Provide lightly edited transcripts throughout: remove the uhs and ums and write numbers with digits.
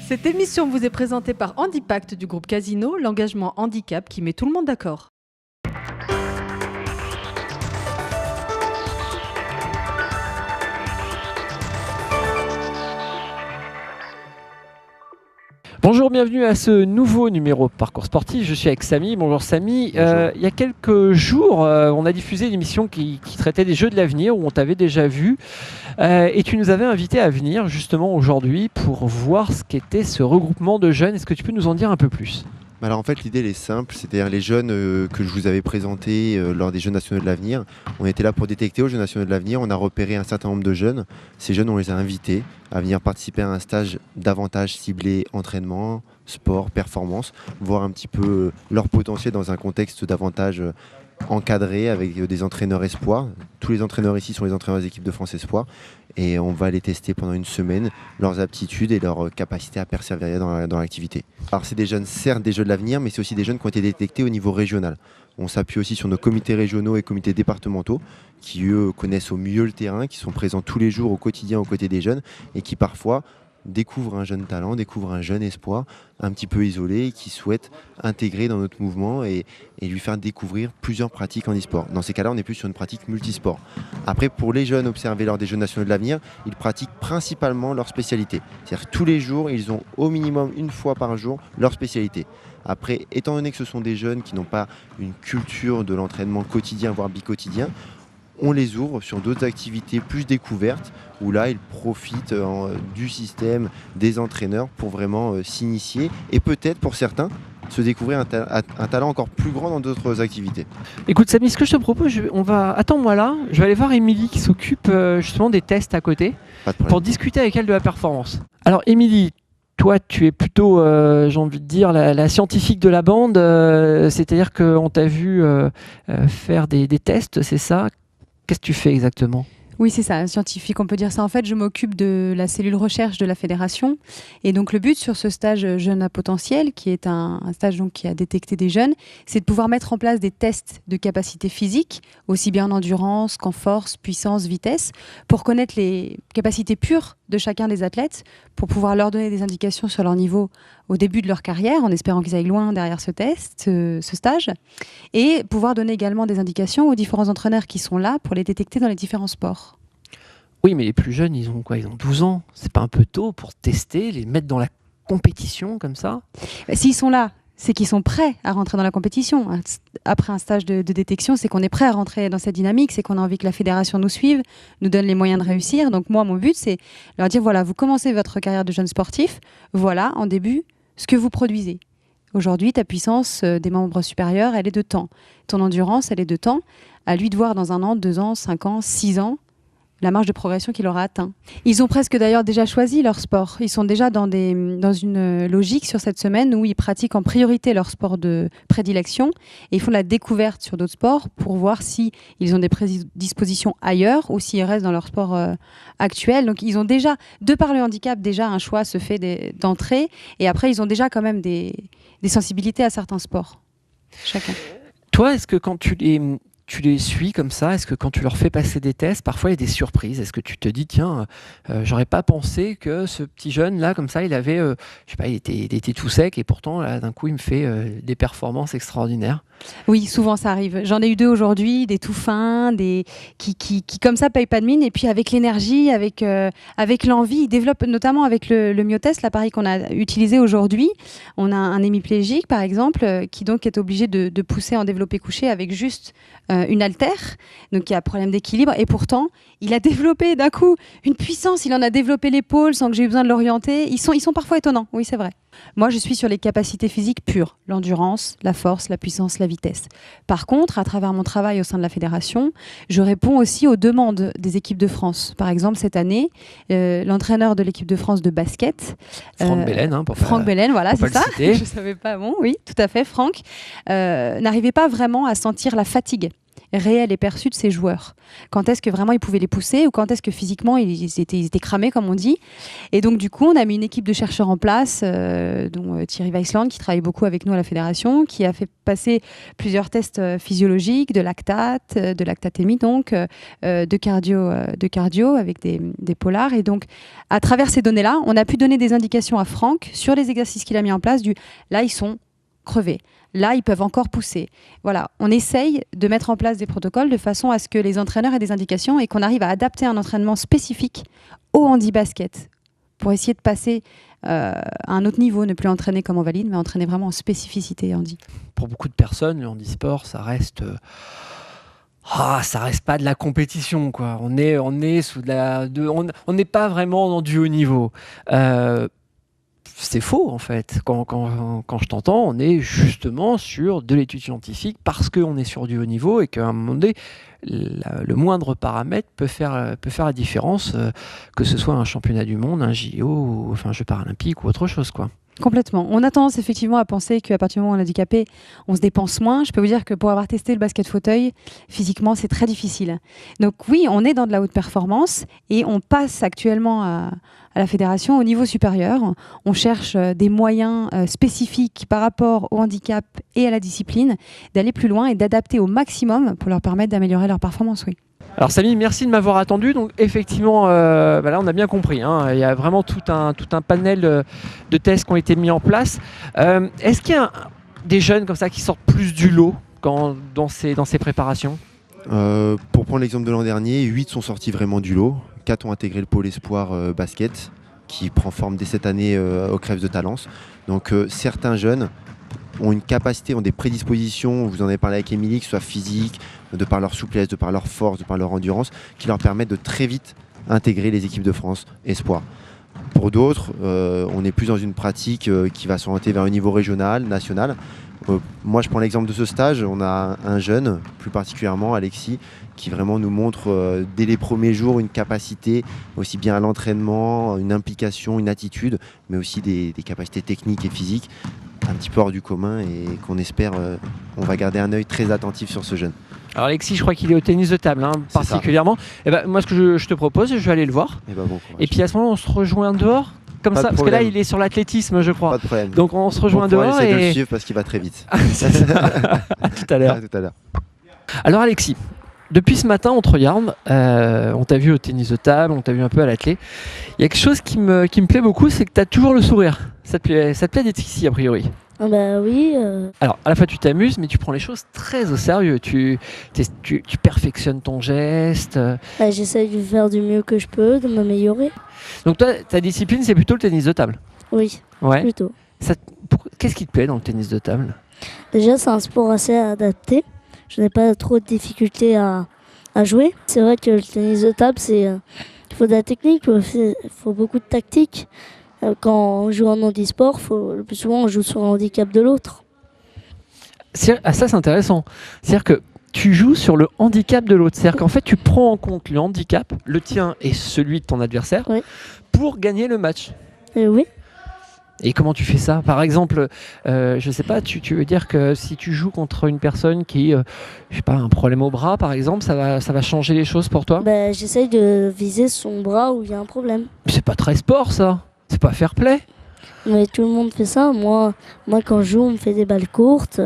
Cette émission vous est présentée par Handipact du groupe Casino, l'engagement handicap qui met tout le monde d'accord. Bonjour, bienvenue à ce nouveau numéro Parcours Sportif. Je suis avec Samy. Bonjour Samy. Il y a quelques jours, on a diffusé une émission qui traitait des Jeux de l'avenir où on t'avait déjà vu. Et tu nous avais invité à venir justement aujourd'hui pour voir ce qu'était ce regroupement de jeunes. Est-ce que tu peux nous en dire un peu plus ? Alors en fait l'idée elle est simple, c'est-à-dire les jeunes que je vous avais présentés lors des Jeux nationaux de l'avenir, on était là pour détecter aux Jeux nationaux de l'avenir, on a repéré un certain nombre de jeunes. Ces jeunes on les a invités à venir participer à un stage davantage ciblé entraînement, sport, performance, voir un petit peu leur potentiel dans un contexte davantage encadré avec des entraîneurs espoirs. Tous les entraîneurs ici sont les entraîneurs des équipes de France Espoir et on va les tester pendant une semaine, leurs aptitudes et leur capacité à persévérer dans l'activité. Alors c'est des jeunes, certes des Jeux de l'avenir, mais c'est aussi des jeunes qui ont été détectés au niveau régional. On s'appuie aussi sur nos comités régionaux et comités départementaux qui eux connaissent au mieux le terrain, qui sont présents tous les jours au quotidien aux côtés des jeunes et qui parfois découvre un jeune talent, découvre un jeune espoir un petit peu isolé qui souhaite intégrer dans notre mouvement et lui faire découvrir plusieurs pratiques en e-sport. Dans ces cas-là, on est plus sur une pratique multisport. Après, pour les jeunes observés lors des Jeux nationaux de l'avenir, ils pratiquent principalement leur spécialité. C'est-à-dire tous les jours, ils ont au minimum une fois par jour leur spécialité. Après, étant donné que ce sont des jeunes qui n'ont pas une culture de l'entraînement quotidien, voire bicotidien, on les ouvre sur d'autres activités plus découvertes où là ils profitent du système des entraîneurs pour vraiment s'initier et peut-être pour certains se découvrir un talent encore plus grand dans d'autres activités. Écoute Samy, ce que je te propose, attends-moi là, je vais aller voir Émilie qui s'occupe justement des tests à côté pour discuter avec elle de la performance. Alors Émilie, toi, tu es plutôt, j'ai envie de dire, la scientifique de la bande, c'est-à-dire qu'on t'a vu faire des tests, c'est ça ? Qu'est-ce que tu fais exactement ? Oui, c'est ça, scientifique, on peut dire ça. En fait, je m'occupe de la cellule recherche de la fédération. Et donc, le but sur ce stage Jeunes à potentiel, qui est un stage donc, qui a détecté des jeunes, c'est de pouvoir mettre en place des tests de capacité physique, aussi bien en endurance qu'en force, puissance, vitesse, pour connaître les capacités pures de chacun des athlètes, pour pouvoir leur donner des indications sur leur niveau au début de leur carrière, en espérant qu'ils aillent loin derrière ce stage, et pouvoir donner également des indications aux différents entraîneurs qui sont là pour les détecter dans les différents sports. Oui, mais les plus jeunes, ils ont quoi ? Ils ont 12 ans. C'est pas un peu tôt pour tester, les mettre dans la compétition comme ça ? S'ils sont là, c'est qu'ils sont prêts à rentrer dans la compétition. Après un stage de détection, c'est qu'on est prêt à rentrer dans cette dynamique, c'est qu'on a envie que la fédération nous suive, nous donne les moyens de réussir. Donc moi, mon but, c'est leur dire, voilà, vous commencez votre carrière de jeune sportif, voilà, en début, ce que vous produisez. Aujourd'hui, ta puissance des membres supérieurs, elle est de temps. Ton endurance, elle est de temps. À lui de voir dans 1 an, 2 ans, 5 ans, 6 ans, la marge de progression qu'il aura atteint. Ils ont presque d'ailleurs déjà choisi leur sport. Ils sont déjà dans une logique sur cette semaine où ils pratiquent en priorité leur sport de prédilection et ils font la découverte sur d'autres sports pour voir si ils ont des prédispositions ailleurs ou s'ils restent dans leur sport actuel. Donc ils ont déjà, de par le handicap, déjà un choix se fait d'entrée et après ils ont déjà quand même des sensibilités à certains sports, chacun. Toi, est-ce que quand tu les suis comme ça, est-ce que quand tu leur fais passer des tests, parfois il y a des surprises ? Est-ce que tu te dis, tiens, j'aurais pas pensé que ce petit jeune là, comme ça, il avait, je sais pas, il était tout sec et pourtant là, d'un coup, il me fait des performances extraordinaires. Oui, souvent ça arrive. J'en ai eu 2 aujourd'hui, des tout fins, qui comme ça payent pas de mine et puis avec l'énergie, avec l'envie, ils développent notamment avec le myotest, l'appareil qu'on a utilisé aujourd'hui. On a un hémiplégique par exemple qui donc est obligé de pousser en développé couché avec juste une haltère, donc il y a un problème d'équilibre et pourtant il a développé d'un coup une puissance, il en a développé l'épaule sans que j'ai eu besoin de l'orienter. Ils sont parfois étonnants, oui c'est vrai. Moi je suis sur les capacités physiques pures, l'endurance, la force, la puissance, la vitesse. Par contre, à travers mon travail au sein de la fédération, je réponds aussi aux demandes des équipes de France. Par exemple cette année, l'entraîneur de l'équipe de France de basket, Franck Belen, Franck Belen, voilà c'est ça, je savais pas, bon oui tout à fait, Franck, n'arrivait pas vraiment à sentir la fatigue réel et perçu de ces joueurs. Quand est-ce que vraiment ils pouvaient les pousser ou quand est-ce que physiquement ils étaient cramés, comme on dit. Et donc du coup, on a mis une équipe de chercheurs en place, dont Thierry Weisland, qui travaille beaucoup avec nous à la fédération, qui a fait passer plusieurs tests physiologiques, de lactatémie donc, de cardio avec des polars. Et donc, à travers ces données-là, on a pu donner des indications à Franck sur les exercices qu'il a mis en place là, ils sont crevés. Là, ils peuvent encore pousser. Voilà, on essaye de mettre en place des protocoles de façon à ce que les entraîneurs aient des indications et qu'on arrive à adapter un entraînement spécifique au handi-basket pour essayer de passer à un autre niveau, ne plus entraîner comme en valide, mais entraîner vraiment en spécificité handi. Pour beaucoup de personnes, le handisport, ça reste pas de la compétition, quoi. On est sous on n'est pas vraiment dans du haut niveau. C'est faux, en fait. Quand je t'entends, on est justement sur de l'étude scientifique parce qu'on est sur du haut niveau et qu'à un moment donné, le moindre paramètre peut faire la différence, que ce soit un championnat du monde, un JO, ou enfin un jeu paralympique ou autre chose, quoi. Complètement. On a tendance effectivement à penser qu'à partir du moment où on est handicapé, on se dépense moins. Je peux vous dire que pour avoir testé le basket fauteuil, physiquement, c'est très difficile. Donc oui, on est dans de la haute performance et on passe actuellement à la fédération au niveau supérieur. On cherche des moyens spécifiques par rapport au handicap et à la discipline, d'aller plus loin et d'adapter au maximum pour leur permettre d'améliorer leur performance, oui. Alors Samy, merci de m'avoir attendu. Donc effectivement, là on a bien compris, hein, il y a vraiment tout un panel de tests qui ont été mis en place. Est-ce qu'il y a des jeunes comme ça qui sortent plus du lot dans ces préparations ? Pour prendre l'exemple de l'an dernier, 8 sont sortis vraiment du lot. 4 ont intégré le pôle espoir basket qui prend forme dès cette année au Crèves de Talence. Donc certains jeunes ont une capacité, ont des prédispositions, vous en avez parlé avec Émilie, que ce soit physique, de par leur souplesse, de par leur force, de par leur endurance, qui leur permettent de très vite intégrer les équipes de France espoir. Pour d'autres, on est plus dans une pratique qui va s'orienter vers un niveau régional, national. Moi, je prends l'exemple de ce stage. On a un jeune, plus particulièrement Alexis, qui vraiment nous montre dès les premiers jours une capacité aussi bien à l'entraînement, une implication, une attitude, mais aussi des capacités techniques et physiques un petit peu hors du commun et qu'on espère, on va garder un œil très attentif sur ce jeune. Alors Alexis, je crois qu'il est au tennis de table, hein, particulièrement. Et ben, moi, ce que je te propose, je vais aller le voir. Et puis à ce moment, on se rejoint dehors. Comme ça, parce que là, il est sur l'athlétisme, je crois. Pas de problème. Donc on se rejoint dehors. Et de le suivre parce qu'il va très vite. À tout à l'heure. Alors Alexis, depuis ce matin, on te regarde. On t'a vu au tennis de table, on t'a vu un peu à l'athlé. Il y a quelque chose qui me plaît beaucoup, c'est que tu as toujours le sourire. Ça te plaît d'être ici, a priori? Ah bah oui. Alors, à la fois tu t'amuses, mais tu prends les choses très au sérieux. Tu perfectionnes ton geste. Bah, j'essaye de faire du mieux que je peux, de m'améliorer. Donc toi, ta discipline, c'est plutôt le tennis de table? Oui, ouais. plutôt. Qu'est-ce qui te plaît dans le tennis de table? Déjà, c'est un sport assez adapté. Je n'ai pas trop de difficultés à jouer. C'est vrai que le tennis de table, il faut de la technique, il faut beaucoup de tactique. Quand on joue en handisport, le plus souvent on joue sur le handicap de l'autre. Ça c'est intéressant. C'est-à-dire que tu joues sur le handicap de l'autre. C'est-à-dire qu'en fait tu prends en compte le handicap, le tien et celui de ton adversaire, oui, pour gagner le match. Oui. Et comment tu fais ça? Par exemple, je sais pas, tu veux dire que si tu joues contre une personne qui, je sais pas, un problème au bras par exemple, ça va changer les choses pour toi? Bah, j'essaye de viser son bras où il y a un problème. Mais c'est pas très sport ça. C'est pas fair play. Mais tout le monde fait ça. Moi, quand je joue, on me fait des balles courtes,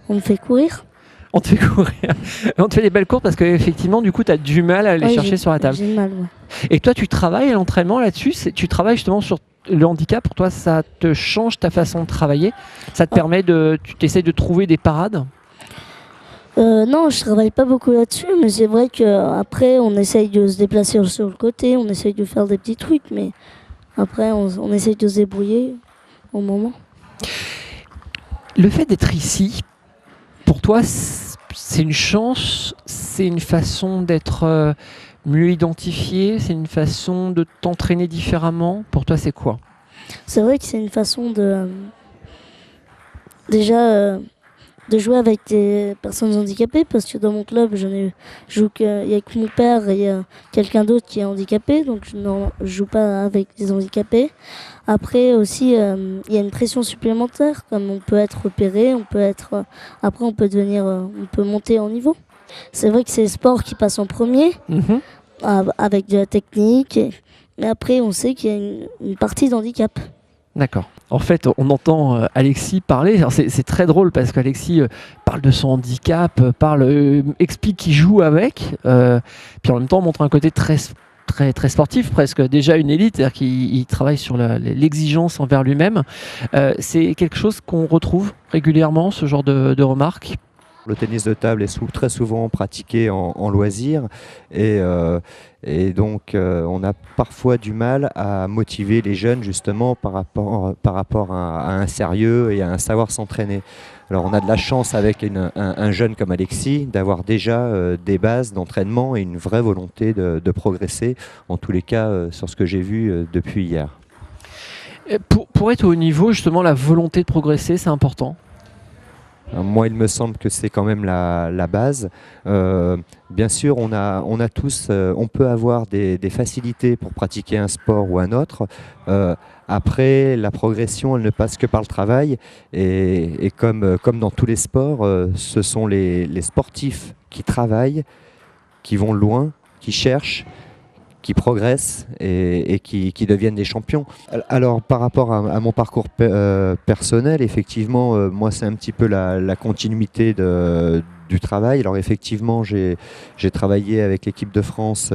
on me fait courir. On te fait courir. On te fait des balles courtes parce qu'effectivement, du coup, tu as du mal à aller chercher sur la table. J'ai mal, ouais. Et toi, tu travailles à l'entraînement là-dessus? Tu travailles justement sur le handicap. Pour toi, ça te change ta façon de travailler? Ça te permet tu t'essayes de trouver des parades? Non, je travaille pas beaucoup là-dessus, mais c'est vrai qu'après, on essaye de se déplacer sur le côté, on essaye de faire des petits trucs, mais après, on essaye de se débrouiller au moment. Le fait d'être ici, pour toi, c'est une chance, c'est une façon d'être mieux identifié, c'est une façon de t'entraîner différemment. Pour toi, c'est quoi? C'est vrai que c'est une façon de jouer avec des personnes handicapées, parce que dans mon club, il y a que mon père et quelqu'un d'autre qui est handicapé, donc je joue pas avec des handicapés. Après aussi, il y a une pression supplémentaire, comme on peut être repéré, après on peut monter en niveau. C'est vrai que c'est le sport qui passe en premier, avec de la technique. Mais après, on sait qu'il y a une partie d'handicap. D'accord. En fait, on entend Alexis parler. C'est très drôle parce qu'Alexis parle de son handicap, explique qu'il joue avec, puis en même temps montre un côté très sportif, presque déjà une élite, c'est-à-dire qu'il travaille sur l'exigence envers lui-même. C'est quelque chose qu'on retrouve régulièrement, ce genre de remarques. Le tennis de table est très souvent pratiqué en loisir et donc on a parfois du mal à motiver les jeunes justement par rapport à un sérieux et à un savoir s'entraîner. Alors on a de la chance avec un jeune comme Alexis d'avoir déjà des bases d'entraînement et une vraie volonté de progresser, en tous les cas sur ce que j'ai vu depuis hier. Pour être au haut niveau, justement, la volonté de progresser, c'est important. Moi, il me semble que c'est quand même la base. Bien sûr, on a tous, on peut avoir des facilités pour pratiquer un sport ou un autre. Après, la progression, elle ne passe que par le travail. Et comme dans tous les sports, ce sont les sportifs qui travaillent, qui vont loin, qui cherchent, qui progressent et qui deviennent des champions. Alors par rapport à mon parcours personnel, effectivement, moi c'est un petit peu la continuité du travail. Alors effectivement, j'ai travaillé avec l'équipe de France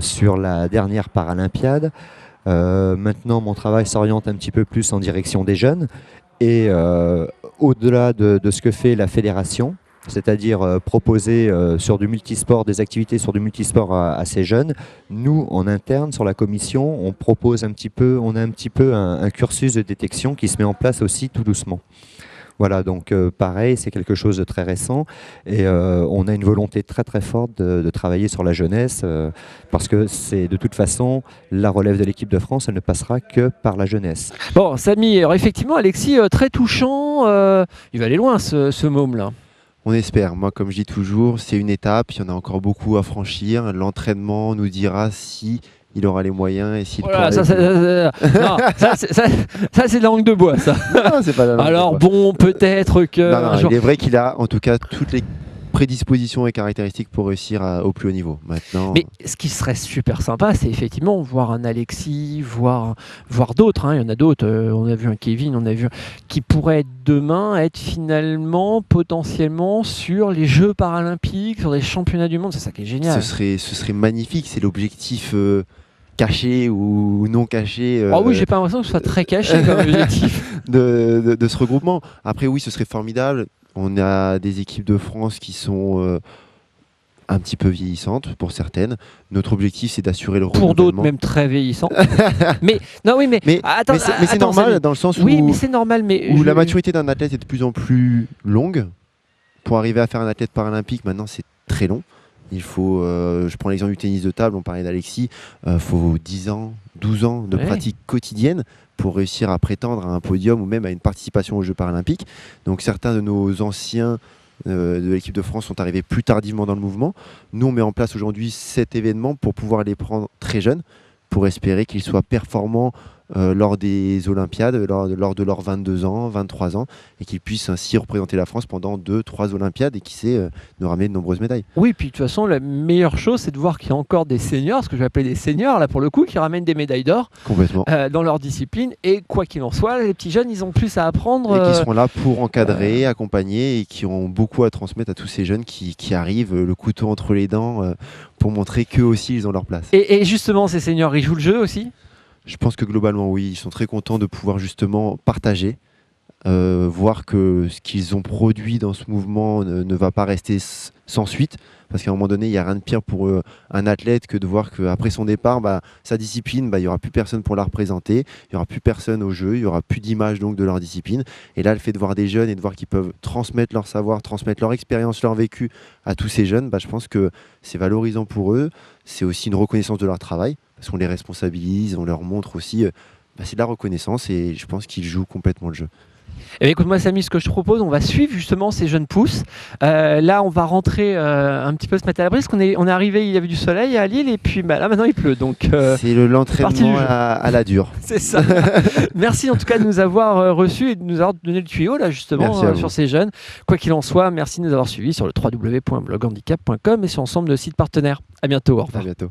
sur la dernière Paralympiade. Maintenant, mon travail s'oriente un petit peu plus en direction des jeunes et au-delà de ce que fait la fédération, c'est-à-dire proposer sur du multisport, des activités sur du multisport à ces jeunes. Nous, en interne, sur la commission, on propose un petit peu un cursus de détection qui se met en place aussi tout doucement. Voilà, donc pareil, c'est quelque chose de très récent et on a une volonté très très forte de travailler sur la jeunesse parce que c'est de toute façon la relève de l'équipe de France, elle ne passera que par la jeunesse. Bon, Samy, alors effectivement, Alexis, très touchant, il va aller loin ce môme-là. On espère. Moi, comme je dis toujours, c'est une étape. Il y en a encore beaucoup à franchir. L'entraînement nous dira si il aura les moyens et s'il ça c'est de la langue de bois, ça. Non, c'est pas la langue Alors de bois. bon, peut-être que... Non, il est vrai qu'il a en tout cas toutes les prédispositions et caractéristiques pour réussir au plus haut niveau. Maintenant... Mais ce qui serait super sympa, c'est effectivement voir un Alexis, voir d'autres. Hein. Il y en a d'autres. On a vu un Kevin, on a vu qui pourrait demain être finalement potentiellement sur les Jeux paralympiques, sur les championnats du monde. C'est ça qui est génial. Ce serait magnifique. C'est l'objectif caché ou non caché. Oui, j'ai pas l'impression que ce soit très caché comme objectif de ce regroupement. Après, oui, ce serait formidable. On a des équipes de France qui sont un petit peu vieillissantes pour certaines. Notre objectif, c'est d'assurer le renouvellement. Pour d'autres, même très vieillissantes. mais c'est normal dans le sens où, mais c'est normal, où la maturité d'un athlète est de plus en plus longue. Pour arriver à faire un athlète paralympique, maintenant, c'est très long. Il faut, je prends l'exemple du tennis de table, on parlait d'Alexis, faut 10 ans, 12 ans de pratique quotidienne pour réussir à prétendre à un podium ou même à une participation aux Jeux paralympiques. Donc certains de nos anciens de l'équipe de France sont arrivés plus tardivement dans le mouvement. Nous, on met en place aujourd'hui cet événement pour pouvoir les prendre très jeunes, pour espérer qu'ils soient performants lors des Olympiades, lors de leurs 22 ans, 23 ans, et qu'ils puissent ainsi représenter la France pendant 2-3 Olympiades et qui sait nous ramener de nombreuses médailles. Oui, puis de toute façon, la meilleure chose, c'est de voir qu'il y a encore des seniors, ce que je vais appeler des seniors, là pour le coup, qui ramènent des médailles d'or dans leur discipline. Et quoi qu'il en soit, les petits jeunes, ils ont plus à apprendre. Et qui seront là pour encadrer, accompagner et qui ont beaucoup à transmettre à tous ces jeunes qui arrivent, le couteau entre les dents, pour montrer qu'eux aussi, ils ont leur place. Et justement, ces seniors, ils jouent le jeu aussi ? Je pense que globalement, oui, ils sont très contents de pouvoir justement partager, voir que ce qu'ils ont produit dans ce mouvement ne va pas rester sans suite. Parce qu'à un moment donné, il n'y a rien de pire pour un athlète que de voir qu'après son départ, sa discipline, il n'y aura plus personne pour la représenter, il n'y aura plus personne au jeu, il n'y aura plus d'image donc de leur discipline. Et là, le fait de voir des jeunes et de voir qu'ils peuvent transmettre leur savoir, transmettre leur expérience, leur vécu à tous ces jeunes, je pense que c'est valorisant pour eux. C'est aussi une reconnaissance de leur travail, parce qu'on les responsabilise, on leur montre aussi, c'est de la reconnaissance et je pense qu'ils jouent complètement le jeu. Et écoute, moi, Samy, ce que je te propose, on va suivre justement ces jeunes pousses. Là, on va rentrer un petit peu se mettre à l'abri, parce qu'on est arrivé, il y avait du soleil à Lille, et puis là, maintenant, il pleut. Donc, c'est l'entraînement à la dure. C'est ça. Merci en tout cas de nous avoir reçus et de nous avoir donné le tuyau, là, justement, sur ces jeunes. Quoi qu'il en soit, merci de nous avoir suivis sur le www.bloghandicap.com et sur l'ensemble de nos sites partenaires. À bientôt. Au revoir. À bientôt.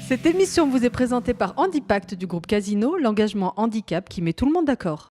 Cette émission vous est présentée par Handipact du groupe Casino, l'engagement handicap qui met tout le monde d'accord.